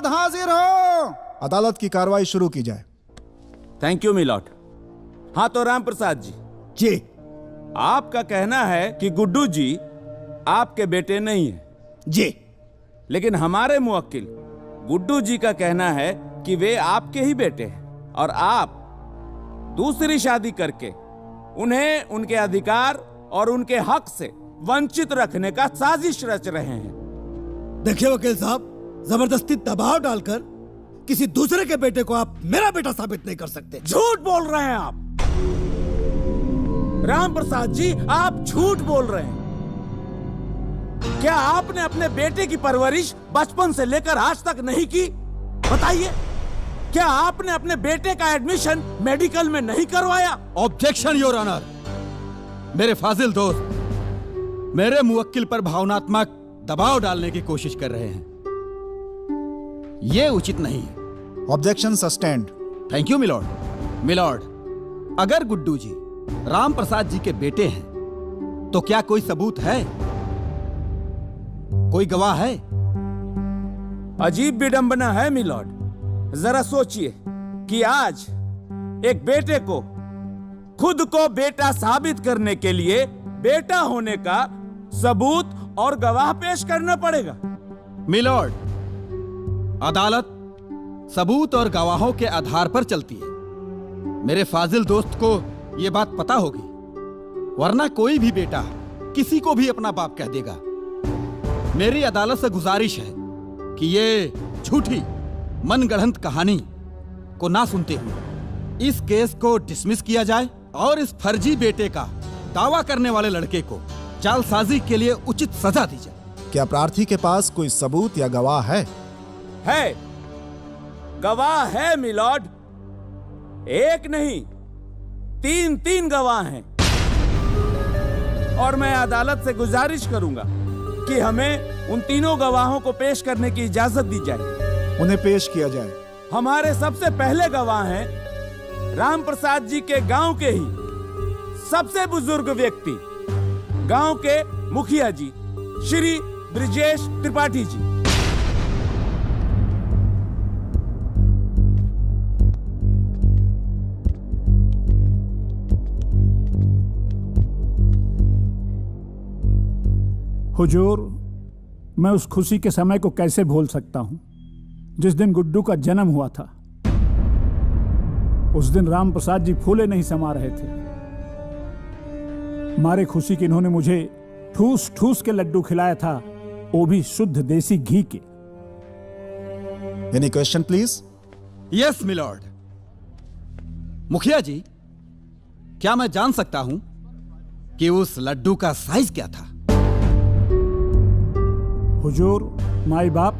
जल्द हाजिर हो। अदालत की कार्रवाई शुरू की जाए। Thank you milord. हाँ तो राम प्रसाद जी, जी आपका कहना है कि गुड्डू जी आपके बेटे नहीं है, जी, लेकिन हमारे मुवक्किल गुड्डू जी का कहना है कि वे आपके ही बेटे हैं और आप दूसरी शादी करके उन्हें उनके अधिकार और उनके हक से वंचित रखने का साजिश रच रहे हैं। देखिए वकील साहब, जबरदस्ती दबाव डालकर किसी दूसरे के बेटे को आप मेरा बेटा साबित नहीं कर सकते। झूठ बोल रहे हैं आप राम प्रसाद जी, आप झूठ बोल रहे हैं। क्या आपने अपने बेटे की परवरिश बचपन से लेकर आज तक नहीं की? बताइए, क्या आपने अपने बेटे का एडमिशन मेडिकल में नहीं करवाया? Objection your honour. मेरे फाजिल दोस्त मेरे मुवक्किल पर भावनात्मक दबाव डालने की कोशिश कर रहे हैं, यह उचित नहीं है। Objection sustained. Thank you milord. Milord, अगर गुड्डू जी राम प्रसाद जी के बेटे हैं तो क्या कोई सबूत है, कोई गवाह है? अजीब विडंबना है मिलॉर्ड। जरा सोचिए कि आज एक बेटे को खुद को बेटा साबित करने के लिए बेटा होने का सबूत और गवाह पेश करना पड़ेगा। मिलॉर्ड, अदालत सबूत और गवाहों के आधार पर चलती है। मेरे फाजिल दोस्त को यह बात पता होगी, वरना कोई भी बेटा किसी को भी अपना बाप कह देगा। मेरी अदालत से गुजारिश है कि ये झूठी मनगढ़ंत कहानी को ना सुनते हुए इस केस को डिसमिस किया जाए और इस फर्जी बेटे का दावा करने वाले लड़के को जालसाजी के लिए उचित सजा दी जाए। क्या प्रार्थी के पास कोई सबूत या गवाह है? है, गवाह है मिलॉर्ड। एक नहीं, तीन गवाह हैं। और मैं अदालत से गुजारिश करूंगा कि हमें उन तीनों गवाहों को पेश करने की इजाजत दी जाए। उन्हें पेश किया जाए। हमारे सबसे पहले गवाह हैं राम प्रसाद जी के गांव के ही सबसे बुजुर्ग व्यक्ति, गांव के मुखिया जी श्री ब्रिजेश त्रिपाठी जी। हुजूर, मैं उस खुशी के समय को कैसे भूल सकता हूं जिस दिन गुड्डू का जन्म हुआ था। उस दिन राम प्रसाद जी फूले नहीं समा रहे थे। मारे खुशी कि इन्होंने मुझे ठूस ठूस के लड्डू खिलाया था, वो भी शुद्ध देसी घी के। Any question please? Yes milord. मुखिया जी, क्या मैं जान सकता हूं कि उस लड्डू का साइज क्या था? हुजूर, माई बाप,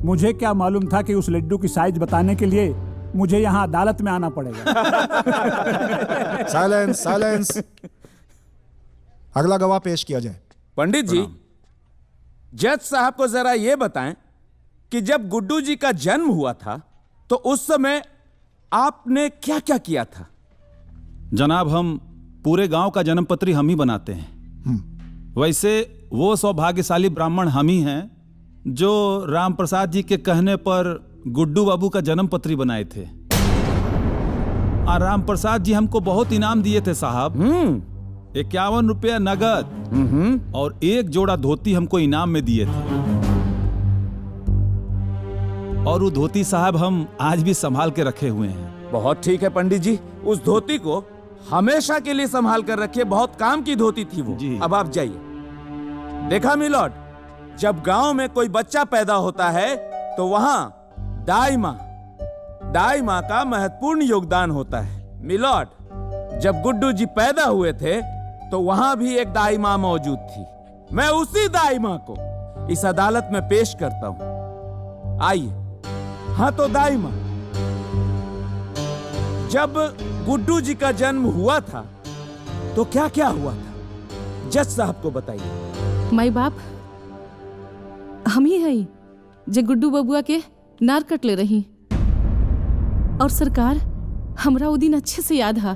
मुझे क्या मालूम था कि उस लड्डू की साइज बताने के लिए मुझे यहां अदालत में आना पड़ेगा। Silence, silence. अगला गवाह पेश किया जाए। पंडित जी, जज साहब को जरा यह बताएं कि जब गुड्डू जी का जन्म हुआ था तो उस समय आपने क्या क्या किया था? जनाब, हम पूरे गांव का जन्म पत्री हम ही बनाते हैं। वैसे वो सौभाग्यशाली ब्राह्मण हम ही हैं जो राम प्रसाद जी के कहने पर गुड्डू बाबू का जन्म पत्री बनाए थे। और राम प्रसाद जी हमको बहुत इनाम दिए थे साहब। 51 रुपया नगद और 1 जोड़ा धोती हमको इनाम में दिए थे। और वो धोती साहब हम आज भी संभाल के रखे हुए हैं। बहुत ठीक है पंडित जी, उस धोती को हमेशा के लिए संभाल कर रखिए। बहुत काम की धोती थी वो जी। अब आप जाइए। देखा मिलॉर्ड, जब गांव में कोई बच्चा पैदा होता है तो वहां दाई मां का महत्वपूर्ण योगदान होता है। मिलॉर्ड, जब गुड्डू जी पैदा हुए थे तो वहां भी एक दाई मां मौजूद थी। मैं उसी दाई मां को इस अदालत में पेश करता हूं। आइए। हाँ तो दाई मां, जब गुड्डू जी का जन्म हुआ था तो क्या क्या हुआ था, जज साहब को बताइए। माई बाप, हम ही हई जे गुड्डू बबुआ के नार कट ले रही। और सरकार, हमरा वो दिन अच्छे से याद है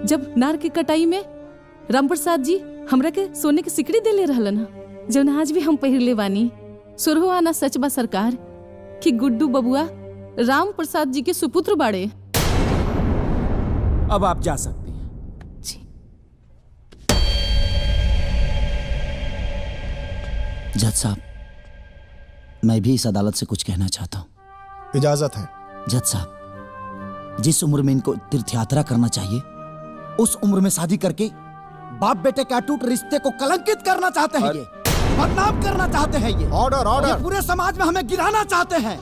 जब नार के कटाई में राम प्रसाद जी हमरा के सोने के सिकड़ी दे ले रहलन, जौन आज भी हम पहिर ले बानी। सुरहो आना सच बा सरकार कि गुड्डू बबुआ राम प्रसाद जी के सुपुत्र बाड़े। अब आप जा सकती हैं। जज साहब, मैं भी इस अदालत से कुछ कहना चाहता हूँ। इजाजत है। जज साहब, जिस उम्र में इनको तीर्थ यात्रा करना चाहिए उस उम्र में शादी करके बाप बेटे के अटूट रिश्ते को कलंकित करना चाहते हैं, ये बदनाम करना चाहते हैं, ये ऑर्डर ये ऑर्डर। पूरे समाज में हमें गिराना चाहते हैं।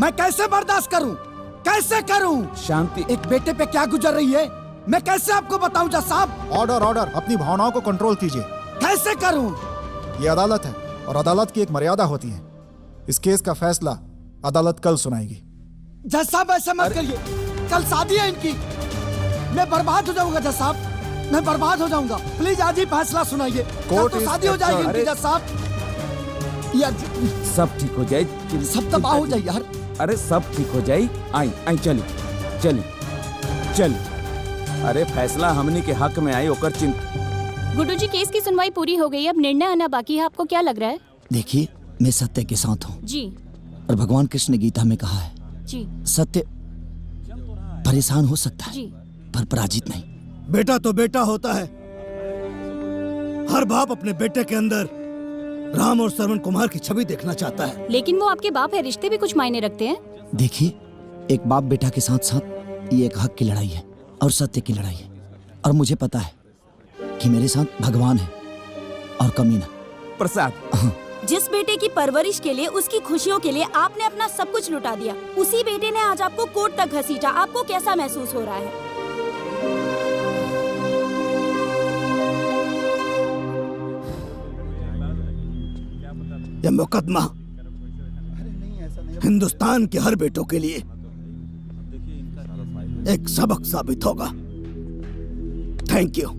मैं कैसे बर्दाश्त करूं, कैसे करूं? शांति। एक बेटे पे क्या गुजर रही है मैं कैसे आपको बताऊं जज साहब? Order order. अपनी भावनाओं को कंट्रोल कीजिए। कैसे करूं? ये अदालत है और अदालत की एक मर्यादा होती है। इस केस का फैसला अदालत कल सुनाएगी। जज साहब ऐसा मत करिए, कल शादी है इनकी, मैं बर्बाद हो जाऊंगा जज साहब, मैं बर्बाद हो जाऊंगा। प्लीज आज ही फैसला सुनाइए। कल कोर्ट तो इज शादी हो जाएगी इनकी अरे- जज साहब। यार सब ठीक हो जाए। सब तबाह हो जाए यार। अरे सब ठीक हो जाए। आई आई चली चली चली। अरे फैसला हमनी के हक में आई ओकर चिंता। गुड्डू जी, केस की सुनवाई पूरी हो गई, अब निर्णय आना बाकी है। आपको क्या लग रहा है? देखिए, मैं सत्य के साथ हूँ जी और भगवान कृष्ण ने गीता में कहा है जी सत्य परेशान हो सकता है जी। पर पराजित नहीं। बेटा तो बेटा होता है। हर बाप अपने बेटे के अंदर राम और श्रवण कुमार की छवि देखना चाहता है। लेकिन वो आपके बाप है, रिश्ते भी कुछ मायने रखते हैं। देखिए, एक बाप बेटा के साथ साथ ये एक हक की लड़ाई है और सत्य की लड़ाई है। और मुझे पता है कि मेरे साथ भगवान है और कमीना प्रसाद, जिस बेटे की परवरिश के लिए, उसकी खुशियों के लिए आपने अपना सब कुछ लुटा दिया, उसी बेटे ने आज आपको कोर्ट तक घसीटा। आपको कैसा महसूस हो रहा है? यह मुकदमा हिंदुस्तान के हर बेटों के लिए एक सबक साबित होगा। Thank you.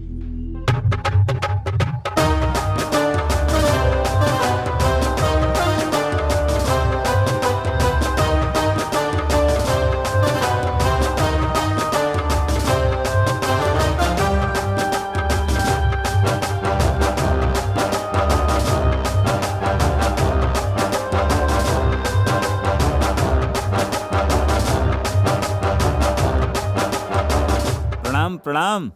प्रणाम प्रणाम।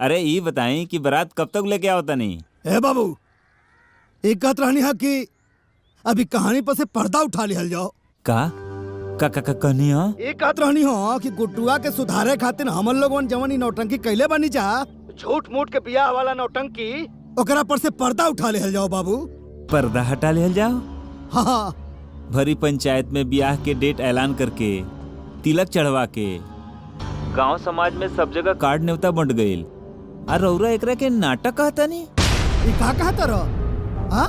अरे ये बताएं कि बारात कब तक लेके आओ तनी? ए बाबू, एक बात रहनी है कि अभी कहानी पर से पर्दा उठा लिहल जाओ। का कहनी हो? एक बात रहनी हो कि गुड्डुआ के सुधारे खातिर हमन लोगन जवानी नौटंकी कैले बनी जा, झूठ मूठ के बियाह वाला नौटंकी, ओकरा पर से पर्दा उठा लिहल जाओ बाबू। पर्दा हटा लेहल जाओ। हाँ, भरी पंचायत में ब्याह के डेट ऐलान करके, तिलक चढ़वा के, गांव समाज में सब जगह कार्ड न्योता बंट गईल। और रौरा एकरा के नाटक कहता नहीं? ये का कहता रहो? हाँ?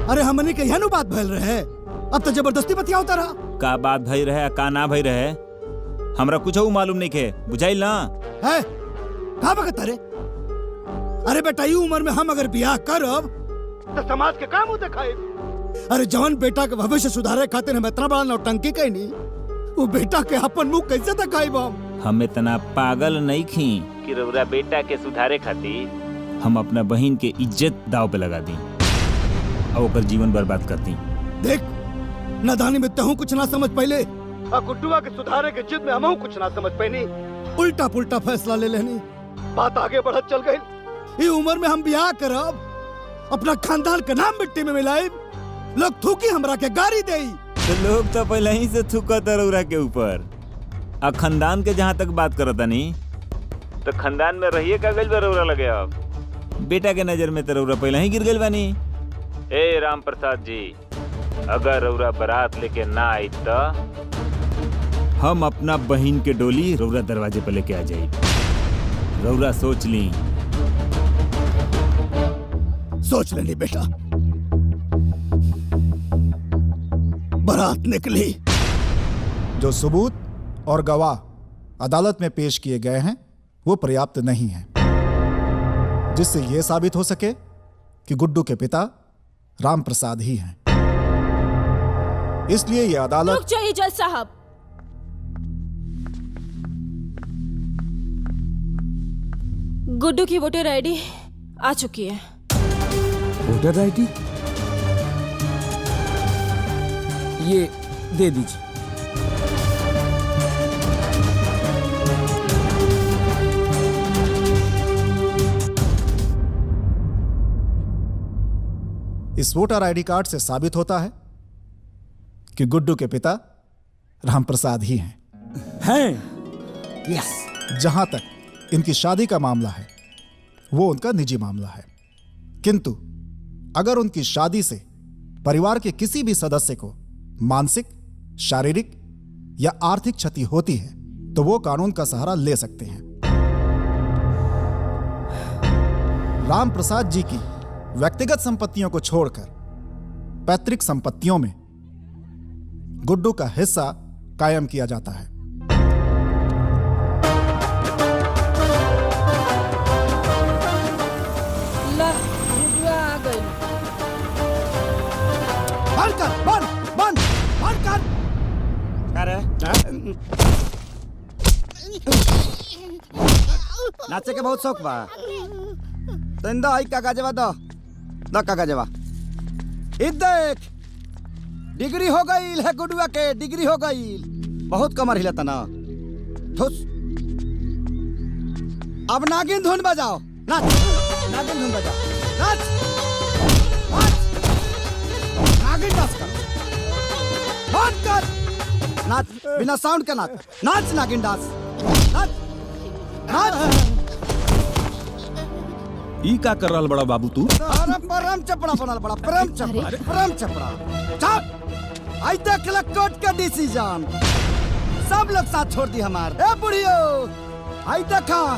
अरे हमने के यह बात भैल रहे, अब तो जबरदस्ती बतियावता रहा। का बात भई रहे का ना भई रहे हमरा कुछ मालूम नहीं के, बुझाइल ना? है का बकता रे? अरे बेटा, ये उम्र में हम अगर ब्याह करब तो समाज के काम दिखाए। अरे जवान बेटा के भविष्य सुधारे खातिर हम इतना बड़ा नौटंकी कहीं, वो बेटा के अपन मुंह कैसे दिखाई? हम इतना पागल नहीं खी कि रौरा बेटा के सुधारे खातिर हम अपना बहन के इज्जत दाव पे लगा दी और ओकर जीवन बर्बाद कर दी। देख, नादानी में तहू कुछ ना समझ पहले, गुड्डुआ के सुधारे के जिद में हमहू कुछ ना समझ पैनी, उल्टा पुल्टा फैसला ले लेनी, बात आगे बढ़त चल गई। ये उम्र में हम ब्याह करब, अपना खानदान का नाम मिट्टी में मिलाई, लोग थूकी हमरा के गाड़ी दे। तो लोग तो पहले ही से थूकत रौरा के ऊपर। आ खानदान के जहाँ तक बात करता नहीं, तो खानदान में रहिए का गल रौरा लगे। अब बेटा के नजर में तो रौरा पहले ही गिर गई बानी। ए राम प्रसाद जी, अगर रौरा बारात लेके ना आई तो हम अपना बहन के डोली रौरा दरवाजे पे लेके आ जाई। रौरा सोच ली। सोच लेनी बेटा। बारात निकली। जो सबूत और गवाह अदालत में पेश किए गए हैं वो पर्याप्त नहीं हैं, जिससे यह साबित हो सके कि गुड्डू के पिता राम प्रसाद ही हैं। इसलिए यह अदालत। रुक जाइए जज साहब। गुड्डू की वोटर आईडी आ चुकी है। Voter ID? ये दे दीजिए। इस वोटर आईडी कार्ड से साबित होता है कि गुड्डू के पिता रामप्रसाद ही हैं। यस। जहां तक इनकी शादी का मामला है वो उनका निजी मामला है, किंतु अगर उनकी शादी से परिवार के किसी भी सदस्य को मानसिक, शारीरिक या आर्थिक क्षति होती है तो वो कानून का सहारा ले सकते हैं। रामप्रसाद जी की व्यक्तिगत संपत्तियों को छोड़कर पैतृक संपत्तियों में गुड्डू का हिस्सा कायम किया जाता है। बंद कर, बंद कर। नाचे के बहुत शौक बा। तंदा आई कागजवा दो कागजवा। देख, डिग्री हो गई है गुडुआ के, डिग्री हो गई। बहुत कमर हिलता ना। ठुस। अब नागिन धुन बजाओ। नाच, नागिन धुन बजाओ। नाच, नागिन डांस कर। बंद कर। नाच बिना साउंड के नाच। नाच नागिन डांस। नाच, नाच। ई का कर रहा बड़ा बाबू तू? अरे परम चपड़ा बनल बड़ा, परम चपड़ा। चुप। आई देख ले कोर्ट का डिसीजन। सब लोग साथ छोड़ दी हमार। ए बुढ़ियो, आई देखा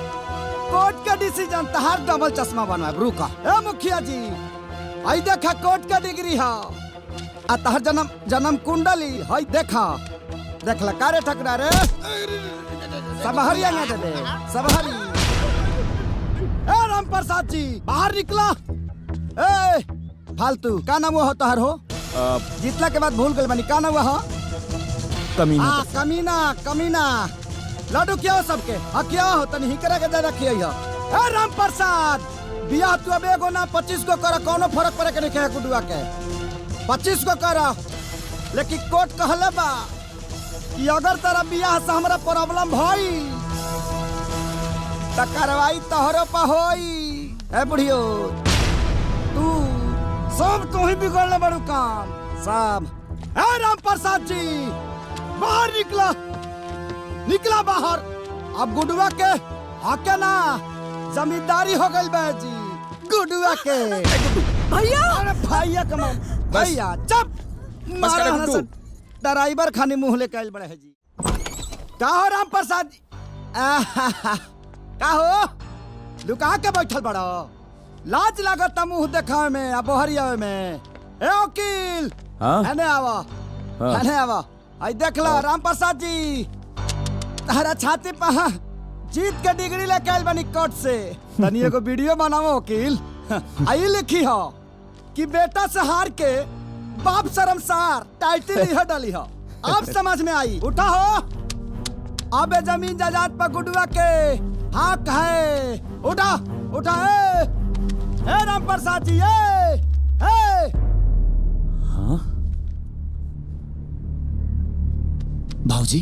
कोर्ट का डिसीजन। तहार डबल चश्मा बनवा रुका। ए मुखिया जी, आई देखा कोर्ट का डिग्री है। आ तहार जन्म कुंडली हई देखा। देख ला कारे ठकरा रे। सब हरिया ना दे, सब हरी। ए रामप्रसाद जी, बाहर निकला। ए फालतू का नाम वो तहर हो? जीतला के बाद भूल गए बनी। का नाम हुआ? कमीना। लड्डू क्या हो सबके? हाँ क्या हो? तनी हिकरा के दे रखिए। ए रामप्रसाद, बियाह तू अब एगो ना 25 को करा। कोनो फर्क पड़े के नहीं है गुडुआ के। 25 को करा, लेकिन कोर्ट कहले बा कि अगर तेरा बियाह से हमरा प्रॉब्लम भई त कार्रवाई तोहरो पर होई। ए बुढ़ियो, तू सब तू ही बिगड़ले बड़ू काम सब। ए रामप्रसाद जी, बाहर निकला बाहर। अब गुडुआ के हके ना जमींदारी हो गई बे जी गुडुआ के। भैया, अरे भैया कमाल। भैया चुप। ड्राइवर खानी मुंह लेके आइल बड़े है जी। का हो रामप्रसाद जी? का हो? लुका के बैठल बड़ा। लाज लागत मुंह देखा में, अब बहरिया में। ए वकील, एने आवा। आई देखला रामप्रसाद जी, तारा छाती पर जीत के डिग्री लेके आइल बनी कोर्ट से। तनी एगो वीडियो बनाओ वकील। आई लिखी हो कि बेटा से हार के बाप शर्मसार टाइटल यह डाली हो। अब समझ में आई। उठा हो, अब जमीन जायदाद पर गुडुआ के हक है। उठा। ए रामप्रसाद जी, हाँ? भाऊजी,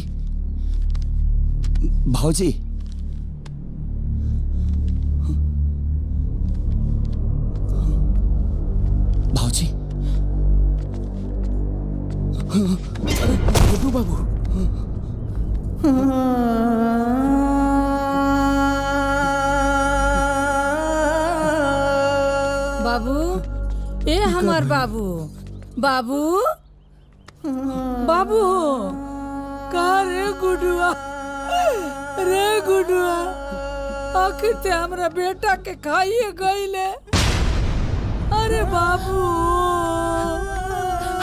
गुड्डू बाबू। बाबू, ए हमार बाबू। का रे गुडुआ? आखिर ते हमरा बेटा के खाइए गईले। अरे बाबू,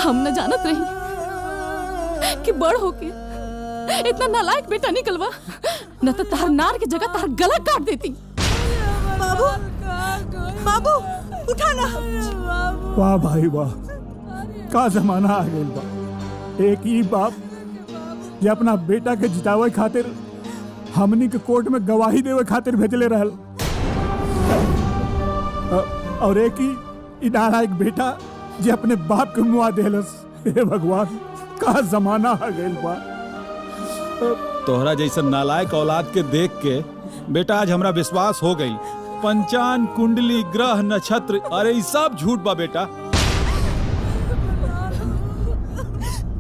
हम न जानत रही कि बड़ होके इतना नालायक बेटा निकलवा, न तो तार नार की जगह तार गला काट देती। बाबू उठा ना। वाह भाई वाह, का जमाना आ गइल बा। एक ही बाप जे अपना बेटा के जितावे खातिर हमनी के कोर्ट में गवाही देवे खातिर भेजले रहल, और एक ही नालायक बेटा जे अपने बाप के मुआ देलस। हे भगवान, का जमाना आ गइल बा। तोहरा जैसन नालायक औलाद के देख के बेटा आज हमरा विश्वास हो गई। पंचान, कुंडली, ग्रह, नक्षत्र, अरे ये सब झूठ बा बेटा।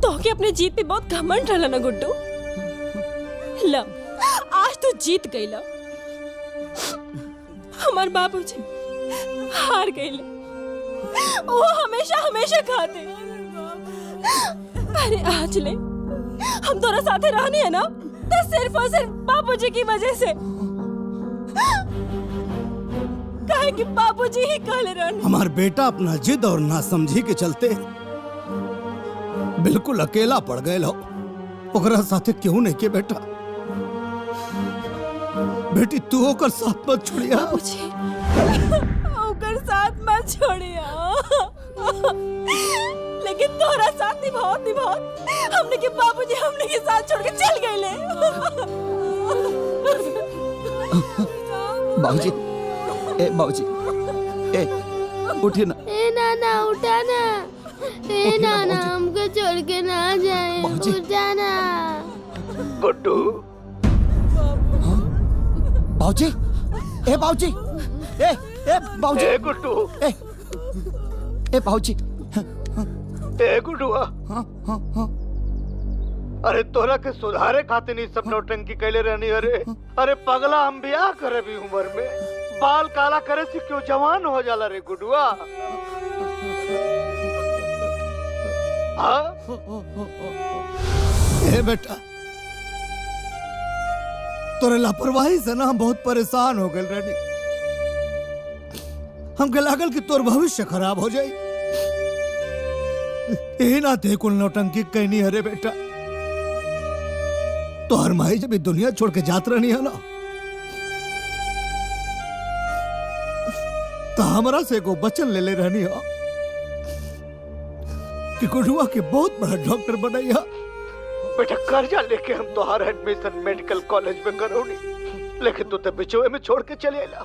तो के अपने जीत पे बहुत घमंड रहला ना गुड्डू। ला आज तू जीत गईला। हमार बाबूजी हार गईले। वो हमेशा हमेशा खाते। अरे आज ले हम तोरा साथे रहनी है ना, तो सिर्फ और सिर्फ बाबूजी की वजह से। काहे कि बाबूजी ही कहले रहनी। हमार बेटा अपना जिद और नासमझी के चलते बिल्कुल अकेला पड़ गए हो। ओकरा साथे क्यों नहीं के बेटा? बेटी तू ओकर साथ मत छोड़िया। बाबूजी ओकर साथ मत छोड़िया। लेकिन तोरा साथ निभाओ हमने के बाबूजी हमने के साथ छोड़ के चल गए ले। बाबूजी, ए बाबूजी, ए उठिए ना। ए नाना उठा ना। ए नाना हमको छोड़ के ना जाए। उठा ना। गुड्डू। बाबूजी, ए बाबूजी, ए बाबूजी, ए गुड्डू, ए बाबूजी, ए गुड्डुआ। अरे तोरा के सुधारे खातिर नहीं सब नौटंकी कैले रहनी। अरे पगला हम ब्याह करे भी उम्र में बाल काला करे से क्यों जवान हो जाला रे गुड्डुआ? हाँ? ए बेटा तोरे लापरवाही से ना हम बहुत परेशान हो गए रहनी। हमके लागल कि तोर भविष्य खराब हो जाए। यही ना थे कुल नौटंकी कहनी। अरे बेटा तो हर माई जब दुनिया छोड़ के जात रहनी है ना, तो हमरा से को वचन ले रहनी हो कि गुडुआ के बहुत बड़ा डॉक्टर बनैया। बेटा कर्जा लेके हम तोहार एडमिशन मेडिकल कॉलेज में करौनी, लेकिन तू तो बिचोए में छोड़ के चले आला।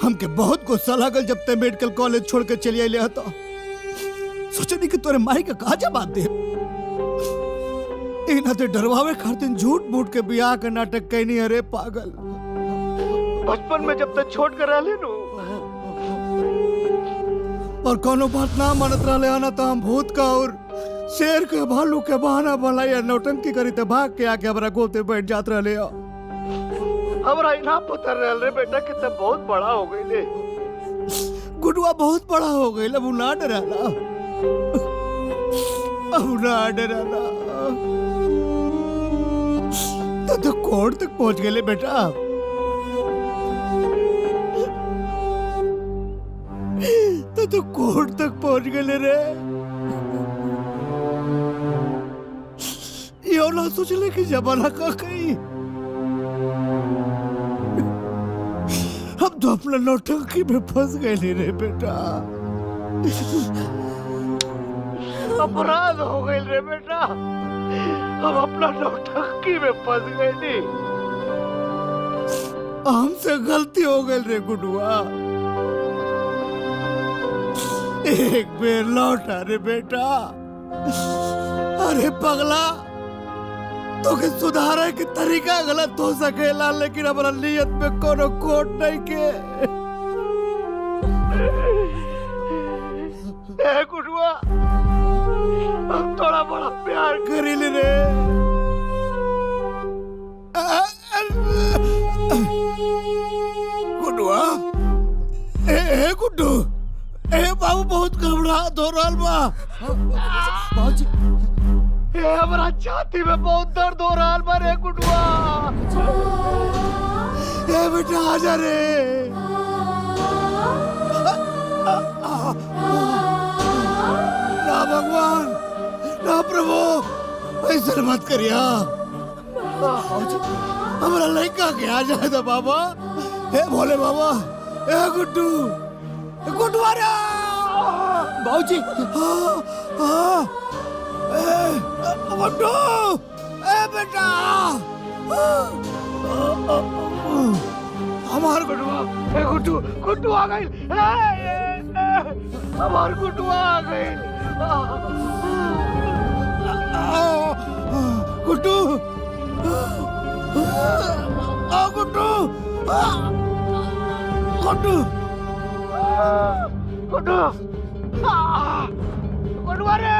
हमके बहुत गुस्सा लागल जब ते मेडिकल कॉलेज छोड़ के चले आले। तो सोचनी कि तोरे माई का कहा जवाब दे। इना ते डरवावे खातिर झूठ मूठ के बियाह का नाटक कहनी। अरे पागल, बचपन में जब तक छोड़ कर रहले नु और कोनो बात ना मानत रहले आना, तो हम भूत का और शेर के भालू के बहाना बनाया नौटंकी करी ते भाग के आके हमरा गोते बैठ जात रहले। हमरा इना पता रहले बेटा कि तब बहुत बड़ा हो गईले। गुडुआ बहुत बड़ा हो गईले। अब ना डराला, अब ना डराला। तो कोर्ट तक पहुंच गए बेटा। तो कोर्ट तक पहुंच गए रे। यो ना सोचले कि जमाना का कहीं हम तो अपना नौटंकी में फंस गए रे बेटा। अपराध हो गए रे बेटा। हम अपना नौटंकी में फंस गए नी। हमसे गलती हो गई रे गुडुआ। एक बेर लौटा रे बेटा। अरे पगला, तो के सुधारे की तरीका गलत हो सकेला, लेकिन हमारा नियत में कोनो खोट नहीं के। ए गुडुआ, हम थोड़ा बड़ा प्यार करीले रे। गुडुआ, ए गुड्डू, ए बाबू बहुत घबराहट हो रहा बा। बाबूजी, ए हमारा छाती में बहुत दर्द हो रहा बा रे गुडुआ। ए बेटा आजा रे। ना भगवान, ना प्रभु, ऐसा मत करिया। हमारा लड़का के आ जाए तो बाबा। हे भोले बाबा, ए गुड्डू, गुड्डुआ रे। बाबूजी, गुड्डू, ए बेटा, हमार गुड्डुआ, ए गुड्डू, गुड्डू आ गई। हमार गुड्डुआ आ गई। गुड्डू गुड्डू गुड्डू अरे